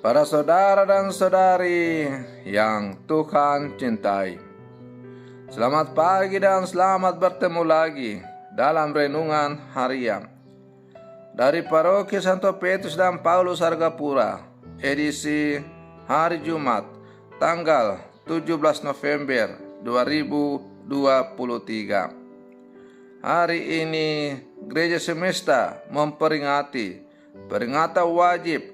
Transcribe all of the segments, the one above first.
Para saudara dan saudari yang Tuhan cintai, selamat pagi dan selamat bertemu lagi dalam renungan harian dari Paroki Santo Petrus dan Paulus Argapura, edisi hari Jumat, tanggal 17 November 2023. Hari ini Gereja Semesta memperingati peringatan wajib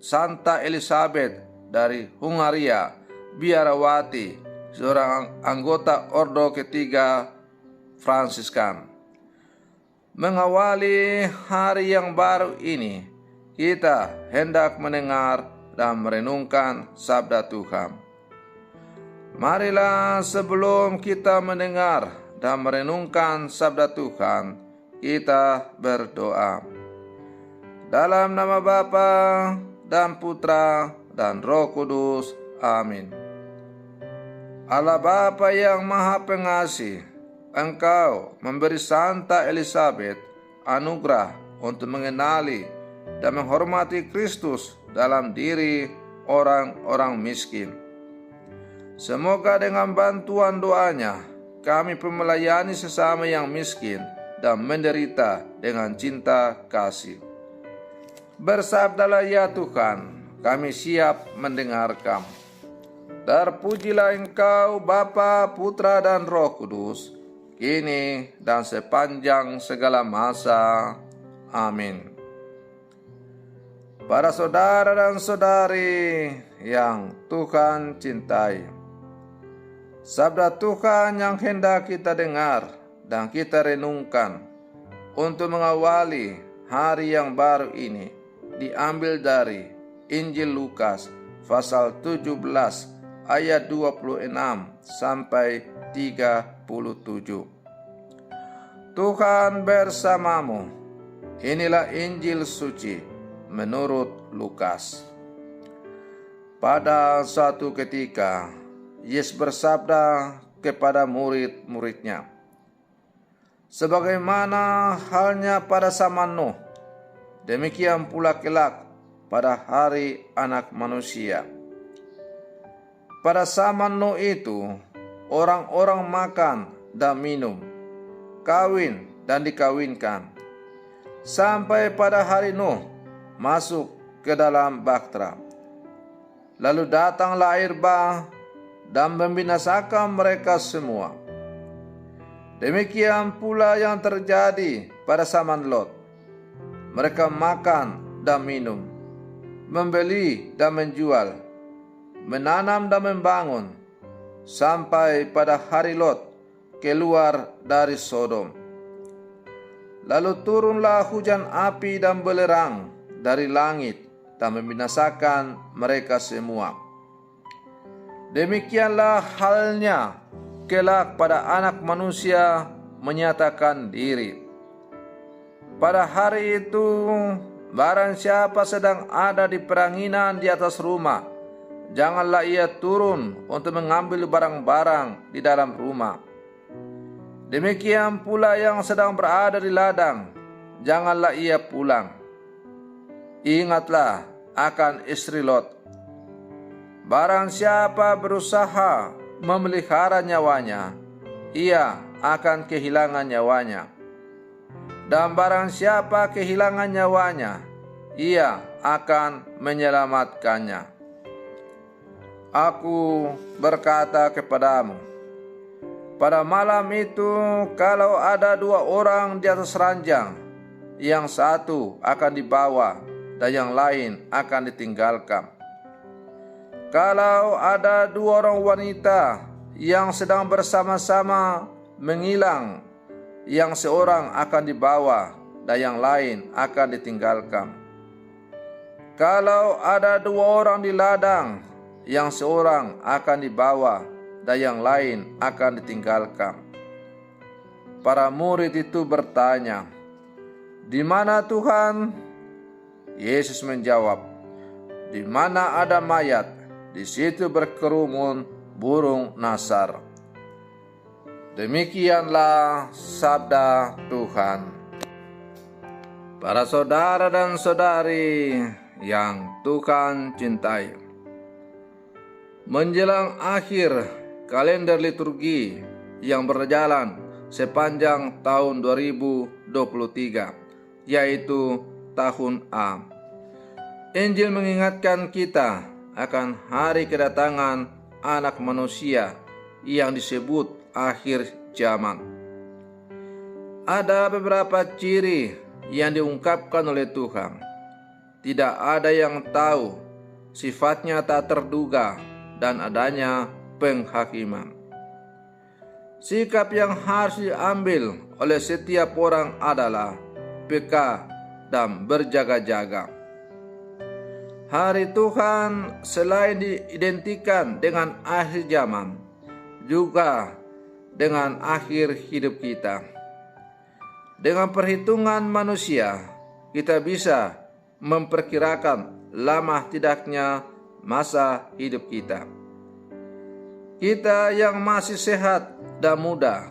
Santa Elizabeth dari Hungaria, biarawati, seorang anggota Ordo ketiga Fransiskan. Mengawali hari yang baru ini, kita hendak mendengar dan merenungkan sabda Tuhan. Marilah sebelum kita mendengar dan merenungkan sabda Tuhan, kita berdoa. Dalam nama Bapa dan Putra dan Roh Kudus. Amin. Allah Bapa yang Maha Pengasih, Engkau memberi Santa Elizabeth anugerah untuk mengenali dan menghormati Kristus dalam diri orang-orang miskin. Semoga dengan bantuan doanya, kami melayani sesama yang miskin dan menderita dengan cinta kasih. Bersabdalah ya Tuhan, kami siap mendengarkan. Terpujilah Engkau Bapa, Putra dan Roh Kudus, kini dan sepanjang segala masa. Amin. Para saudara dan saudari yang Tuhan cintai, sabda Tuhan yang hendak kita dengar dan kita renungkan untuk mengawali hari yang baru ini diambil dari Injil Lukas pasal 17 ayat 26 sampai 37. Tuhan bersamamu. Inilah Injil suci menurut Lukas. Pada suatu ketika, Yesus bersabda kepada murid-muridnya, sebagaimana halnya pada zaman Nuh, demikian pula kelak pada hari Anak Manusia. Pada zaman Nuh itu, orang-orang makan dan minum, kawin dan dikawinkan, sampai pada hari Nuh masuk ke dalam bahtera. Lalu datanglah air bah dan membinasakan mereka semua. Demikian pula yang terjadi pada zaman Lot. Mereka makan dan minum, membeli dan menjual, menanam dan membangun, sampai pada hari Lot keluar dari Sodom. Lalu turunlah hujan api dan belerang dari langit dan membinasakan mereka semua. Demikianlah halnya kelak pada Anak Manusia menyatakan diri. Pada hari itu, barang siapa sedang ada di peranginan di atas rumah, janganlah ia turun untuk mengambil barang-barang di dalam rumah. Demikian pula yang sedang berada di ladang, janganlah ia pulang. Ingatlah akan istri Lot. Barang siapa berusaha memelihara nyawanya, ia akan kehilangan nyawanya. Dan barang siapa kehilangan nyawanya, ia akan menyelamatkannya. Aku berkata kepadamu, pada malam itu kalau ada dua orang di atas ranjang, yang satu akan dibawa dan yang lain akan ditinggalkan. Kalau ada dua orang wanita yang sedang bersama-sama mengilang, yang seorang akan dibawa dan yang lain akan ditinggalkan. Kalau ada dua orang di ladang, yang seorang akan dibawa dan yang lain akan ditinggalkan. Para murid itu bertanya, "Di mana Tuhan?" Yesus menjawab, "Di mana ada mayat, di situ berkerumun burung nasar." Demikianlah sabda Tuhan. Para saudara dan saudari yang Tuhan cintai. Menjelang akhir kalender liturgi yang berjalan sepanjang tahun 2023, yaitu tahun A, Injil mengingatkan kita akan hari kedatangan Anak Manusia yang disebut akhir zaman. Ada beberapa ciri yang diungkapkan oleh Tuhan. Tidak ada yang tahu, sifatnya tak terduga, dan adanya penghakiman. Sikap yang harus diambil oleh setiap orang adalah peka dan berjaga-jaga. Hari Tuhan selain diidentikan dengan akhir zaman, juga dengan akhir hidup kita. Dengan perhitungan manusia, kita bisa memperkirakan lama tidaknya masa hidup kita. Kita yang masih sehat dan muda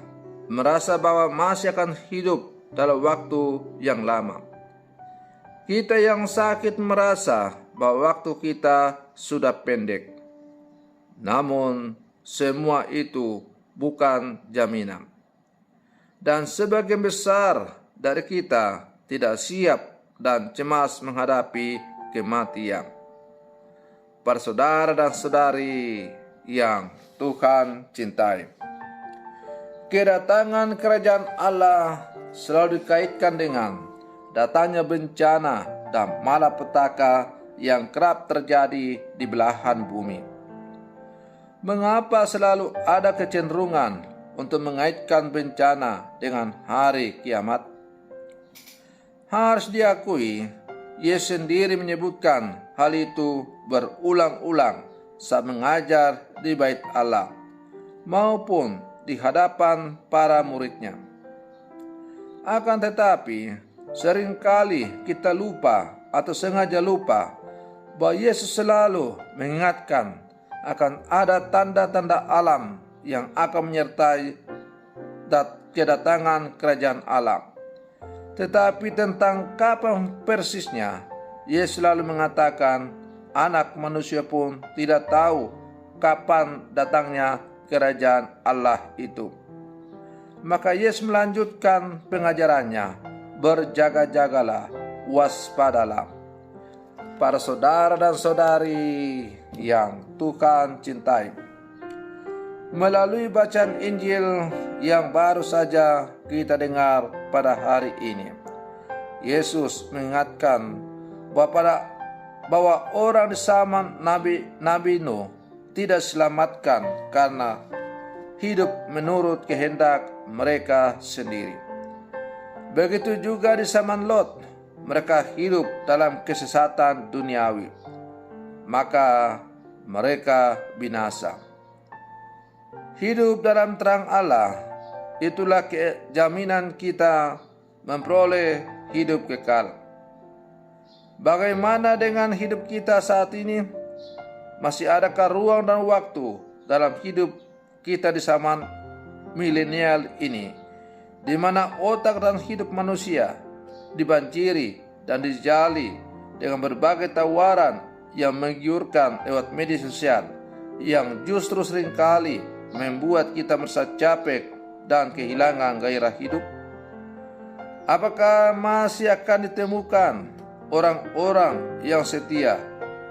merasa bahwa masih akan hidup dalam waktu yang lama. Kita yang sakit merasa bahwa waktu kita sudah pendek. Namun semua itu bukan jaminan. Dan sebagian besar dari kita tidak siap dan cemas menghadapi kematian. Para saudara dan saudari yang Tuhan cintai, kedatangan kerajaan Allah selalu dikaitkan dengan datangnya bencana dan malapetaka yang kerap terjadi di belahan bumi. Mengapa selalu ada kecenderungan untuk mengaitkan bencana dengan hari kiamat? Harus diakui, Yesus sendiri menyebutkan hal itu berulang-ulang saat mengajar di Bait Allah maupun di hadapan para muridnya. Akan tetapi, seringkali kita lupa atau sengaja lupa bahwa Yesus selalu mengingatkan akan ada tanda-tanda alam yang akan menyertai kedatangan kerajaan Allah. Tetapi tentang kapan persisnya, Yesus selalu mengatakan Anak Manusia pun tidak tahu kapan datangnya kerajaan Allah itu. Maka Yesus melanjutkan pengajarannya, berjaga-jagalah, waspadalah. Para saudara dan saudari yang Tuhan cintai, melalui bacaan Injil yang baru saja kita dengar pada hari ini, Yesus mengingatkan bahwa orang di zaman Nabi Nuh tidak diselamatkan karena hidup menurut kehendak mereka sendiri. Begitu juga di zaman Lot, mereka hidup dalam kesesatan duniawi, maka mereka binasa. Hidup dalam terang Allah, itulah jaminan kita memperoleh hidup kekal. Bagaimana dengan hidup kita saat ini? Masih adakah ruang dan waktu dalam hidup kita di zaman milenial ini, di mana otak dan hidup manusia dibanjiri dan dijali dengan berbagai tawaran yang menggiurkan lewat media sosial, yang justru seringkali membuat kita merasa capek dan kehilangan gairah hidup? Apakah masih akan ditemukan orang-orang yang setia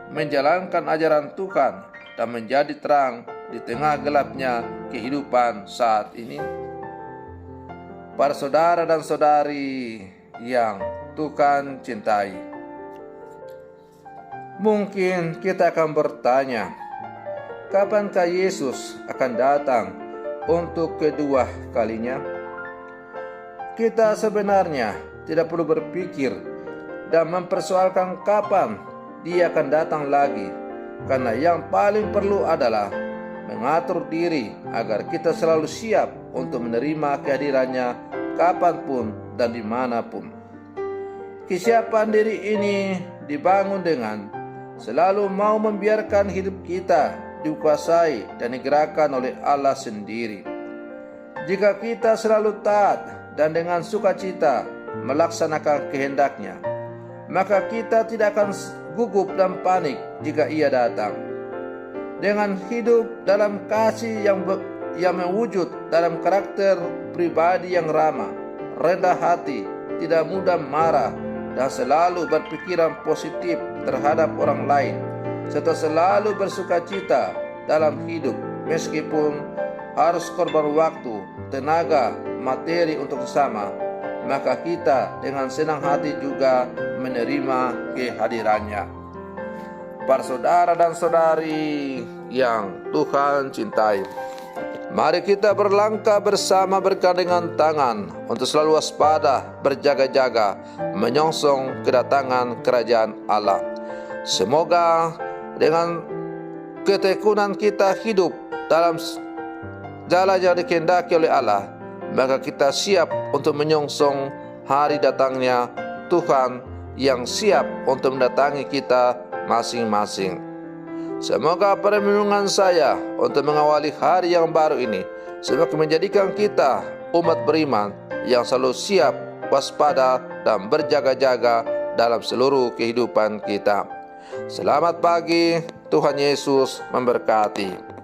menjalankan ajaran Tuhan dan menjadi terang di tengah gelapnya kehidupan saat ini? Para saudara dan saudari yang Tuhan cintai, mungkin kita akan bertanya, kapankah Yesus akan datang untuk kedua kalinya? Kita sebenarnya tidak perlu berpikir dan mempersoalkan kapan Dia akan datang lagi, karena yang paling perlu adalah mengatur diri agar kita selalu siap untuk menerima kehadirannya kapanpun dan dimanapun. Kesiapan diri ini dibangun dengan selalu mau membiarkan hidup kita dikuasai dan digerakkan oleh Allah sendiri. Jika kita selalu taat dan dengan sukacita melaksanakan kehendaknya, maka kita tidak akan gugup dan panik jika ia datang. Dengan hidup dalam kasih yang mewujud dalam karakter pribadi yang ramah, rendah hati, tidak mudah marah, dan selalu berpikiran positif terhadap orang lain, serta selalu bersukacita dalam hidup meskipun harus korban waktu, tenaga, materi untuk sesama, maka kita dengan senang hati juga menerima kehadirannya. Para saudara dan saudari yang Tuhan cintai, mari kita berlangkah bersama bergandengan tangan untuk selalu waspada, berjaga-jaga, menyongsong kedatangan kerajaan Allah. Semoga dengan ketekunan kita hidup dalam jalan yang dikehendaki oleh Allah, maka kita siap untuk menyongsong hari datangnya Tuhan yang siap untuk mendatangi kita masing-masing. Semoga permenungan saya untuk mengawali hari yang baru ini semakin menjadikan kita umat beriman yang selalu siap, waspada, dan berjaga-jaga dalam seluruh kehidupan kita. Selamat pagi, Tuhan Yesus memberkati.